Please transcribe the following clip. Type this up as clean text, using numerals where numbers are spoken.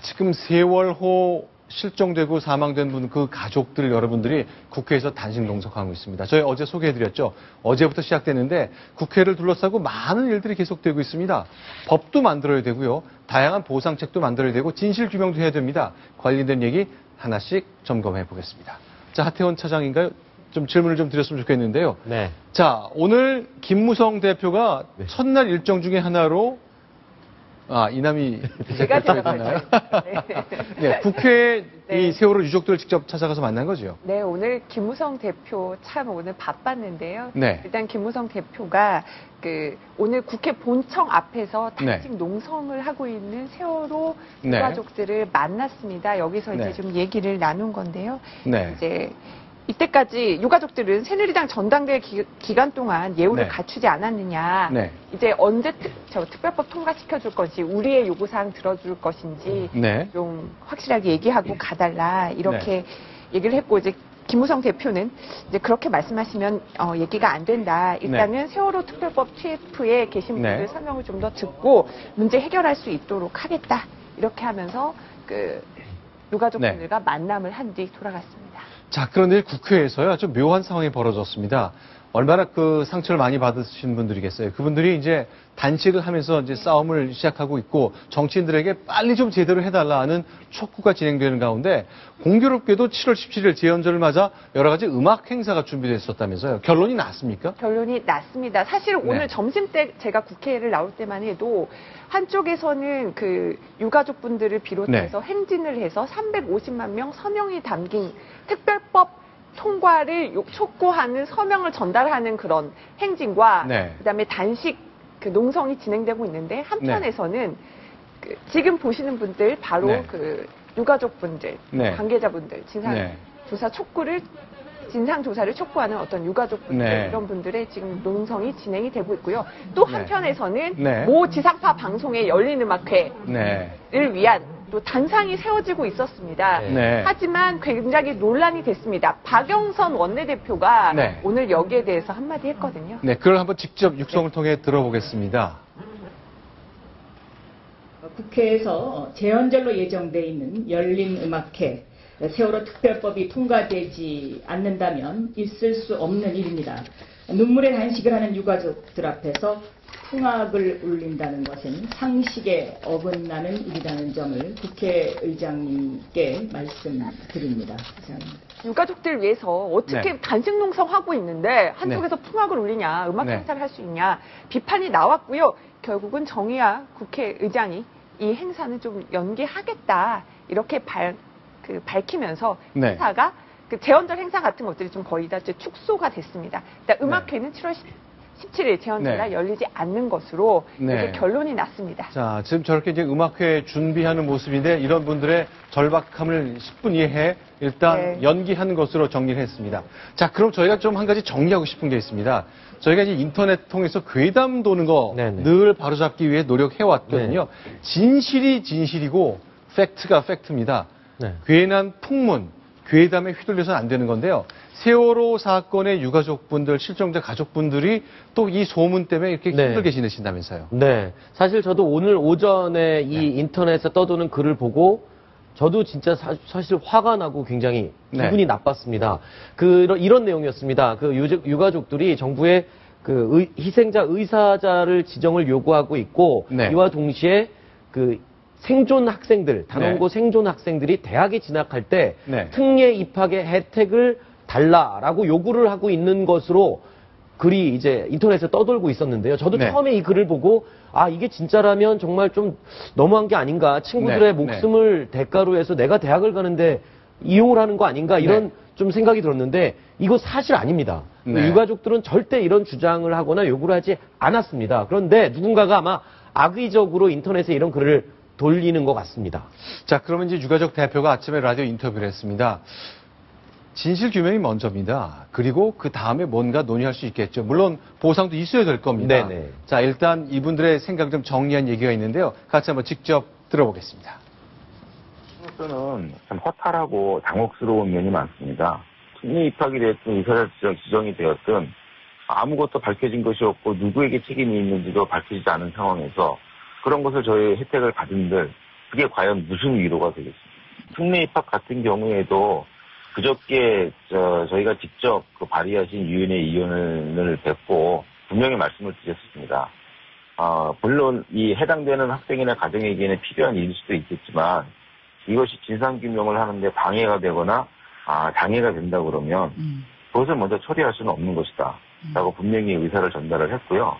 지금 세월호 실종되고 사망된 분 그 가족들 여러분들이 국회에서 단식 농성하고 있습니다. 저희 어제 소개해드렸죠. 어제부터 시작됐는데 국회를 둘러싸고 많은 일들이 계속되고 있습니다. 법도 만들어야 되고요. 다양한 보상책도 만들어야 되고 진실규명도 해야 됩니다. 관련된 얘기 하나씩 점검해 보겠습니다. 자, 하태원 차장인가요? 좀 질문을 좀 드렸으면 좋겠는데요. 네. 자, 오늘 김무성 대표가 네. 첫날 일정 중에 하나로 이남희 제가 있나요? 네, 국회에 네. 이 세월호 유족들을 직접 찾아가서 만난 거죠. 네, 오늘 김무성 대표 참 오늘 바빴는데요. 네. 일단 김무성 대표가 오늘 국회 본청 앞에서 단식 네. 농성을 하고 있는 세월호 네. 유가족들을 만났습니다. 여기서 이제 네. 좀 얘기를 나눈 건데요. 네. 이제 이때까지 유가족들은 새누리당 전당대회 기간 동안 예우를 네. 갖추지 않았느냐. 네. 이제 언제 특별법 통과시켜 줄 것이 우리의 요구사항 들어줄 것인지 네. 좀 확실하게 얘기하고 가달라 이렇게 얘기를 했고 이제 김무성 대표는 이제 그렇게 말씀하시면 얘기가 안 된다. 일단은 세월호 특별법 TF에 계신 분들 네. 설명을 좀 더 듣고 문제 해결할 수 있도록 하겠다. 이렇게 하면서 유가족분들과 만남을 한 뒤 돌아갔습니다. 자, 그런데 국회에서요, 아주 묘한 상황이 벌어졌습니다. 얼마나 그 상처를 많이 받으신 분들이겠어요. 그분들이 이제 단식을 하면서 이제 싸움을 시작하고 있고 정치인들에게 빨리 좀 제대로 해달라 하는 촉구가 진행되는 가운데 공교롭게도 7월 17일 재연절을 맞아 여러 가지 음악 행사가 준비됐었다면서요. 결론이 났습니까? 결론이 났습니다. 사실 오늘 점심 때 제가 국회를 나올 때만 해도 한쪽에서는 유가족분들을 비롯해서 행진을 해서 350만 명 서명이 담긴 특별법 통과를 촉구하는 서명을 전달하는 그런 행진과 그다음에 단식 농성이 진행되고 있는데 한편에서는 지금 보시는 분들 바로 유가족분들, 관계자분들 진상조사를 촉구하는 어떤 유가족분들 이런 분들의 지금 농성이 진행이 되고 있고요. 또 한편에서는 모 지상파 방송의 열린음악회를 위한 또 단상이 세워지고 있었습니다. 하지만 굉장히 논란이 됐습니다. 박영선 원내대표가 오늘 여기에 대해서 한마디 했거든요. 네, 그걸 한번 직접 육성을 통해 들어보겠습니다. 국회에서 재연절로 예정돼 있는 열린음악회 세월호 특별법이 통과되지 않는다면 있을 수 없는 일입니다. 눈물의 단식을 하는 유가족들 앞에서 풍악을 울린다는 것은 상식에 어긋나는 일이라는 점을 국회의장님께 말씀드립니다. 감사합니다. 유가족들 위해서 어떻게 단식 농성하고 있는데 한쪽에서 풍악을 울리냐, 음악 행사를 할 수 있냐 비판이 나왔고요. 결국은 정의화 국회의장이 이 행사는 좀 연기하겠다 이렇게 밝히면서 행사가 재연절 행사 같은 것들이 좀 거의 다 축소가 됐습니다. 일단 음악회는 7월 17일 재연절날 열리지 않는 것으로 이렇게 결론이 났습니다. 자, 지금 저렇게 이제 음악회 준비하는 모습인데 이런 분들의 절박함을 10분 이해해 일단 연기하는 것으로 정리를 했습니다. 자, 그럼 저희가 좀 한 가지 정리하고 싶은 게 있습니다. 저희가 이제 인터넷 통해서 괴담 도는 거 늘 바로잡기 위해 노력해 왔거든요. 진실이 진실이고 팩트가 팩트입니다. 괜한 풍문, 괴담에 휘둘려서는 안 되는 건데요. 세월호 사건의 유가족분들, 실종자 가족분들이 또 이 소문 때문에 이렇게 힘들게 지내신다면서요. 네. 사실 저도 오늘 오전에 이 인터넷에 떠도는 글을 보고 저도 진짜 사실 화가 나고 굉장히 기분이 나빴습니다. 이런 내용이었습니다. 유가족들이 정부의 희생자 의사자를 지정을 요구하고 있고 이와 동시에 생존 학생들, 단원고 생존 학생들이 대학에 진학할 때 특례 입학의 혜택을 달라라고 요구를 하고 있는 것으로 글이 이제 인터넷에 떠돌고 있었는데요. 저도 처음에 이 글을 보고 이게 진짜라면 정말 좀 너무한 게 아닌가. 친구들의 목숨을 대가로 해서 내가 대학을 가는데 이용을 하는 거 아닌가 이런 좀 생각이 들었는데 이거 사실 아닙니다. 유가족들은 절대 이런 주장을 하거나 요구를 하지 않았습니다. 그런데 누군가가 아마 악의적으로 인터넷에 이런 글을 돌리는 것 같습니다. 자, 그러면 이제 유가족 대표가 아침에 라디오 인터뷰를 했습니다. 진실 규명이 먼저입니다. 그리고 그 다음에 뭔가 논의할 수 있겠죠. 물론 보상도 있어야 될 겁니다. 자, 일단 이분들의 생각 좀 정리한 얘기가 있는데요. 같이 한번 직접 들어보겠습니다. 저는 참 허탈하고 당혹스러운 면이 많습니다. 특례 입학이 됐든 의사자 지정이 되었든 아무것도 밝혀진 것이 없고 누구에게 책임이 있는지도 밝혀지지 않은 상황에서 그런 것을 저희 혜택을 받은들 그게 과연 무슨 위로가 되겠습니까? 특례 입학 같은 경우에도 그저께 저희가 직접 그 발의하신 유은혜 의원을 뵙고 분명히 말씀을 드렸습니다. 물론 이 해당되는 학생이나 가정에게는 필요한 일일 수도 있겠지만 이것이 진상규명을 하는데 방해가 되거나 장애가 된다 그러면 그것을 먼저 처리할 수는 없는 것이다 라고 분명히 의사를 전달을 했고요.